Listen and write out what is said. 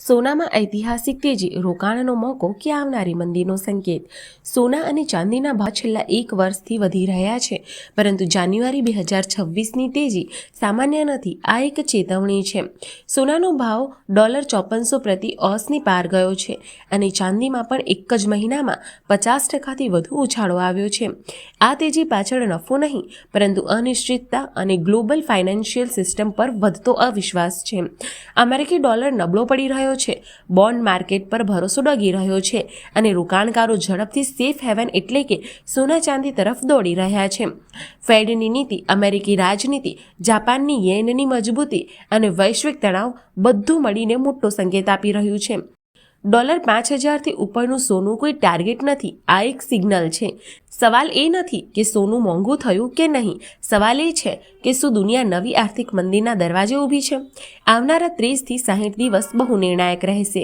સોનામાં ઐતિહાસિક તેજી, રોકાણનો મોકો કે આવનારી મંદીનો સંકેત? સોના અને ચાંદીના ભાવ છેલ્લા એક વર્ષથી વધી રહ્યા છે, પરંતુ જાન્યુઆરી 2026ની તેજી સામાન્ય નથી. આ એક ચેતવણી છે. સોનાનો ભાવ $5400 પ્રતિ ઓન્સની પાર ગયો છે અને ચાંદીમાં પણ એક જ મહિનામાં 50%થી વધુ ઉછાળો આવ્યો છે. આ તેજી પાછળ નફો નહીં, પરંતુ અનિશ્ચિતતા અને ગ્લોબલ ફાઇનાન્શિયલ સિસ્ટમ પર વધતો અવિશ્વાસ છે. અમેરિકી ડોલર નબળો પડી રહ્યો છે, બોન્ડ માર્કેટ પર ભરોસો ડગી રહ્યો છે અને રોકાણકારો ઝડપથી સેફ હેવન એટલે કે સોના ચાંદી તરફ દોડી રહ્યા છે. ફેડની નીતિ, અમેરિકી રાજનીતિ, જાપાનની યેનની મજબૂતી અને વૈશ્વિક તણાવ બધું મળીને મોટો સંકેત આપી રહ્યું છે. $5000થી ઉપરનું સોનું કોઈ ટાર્ગેટ નથી, આ એક સિગ્નલ છે. સવાલ એ નથી કે સોનું મોંઘું થયું કે નહીં, સવાલ એ છે કે શું દુનિયા નવી આર્થિક મંદીના દરવાજે ઊભી છે? આવનારા 30 થી 60 દિવસ બહુ નિર્ણાયક રહેશે.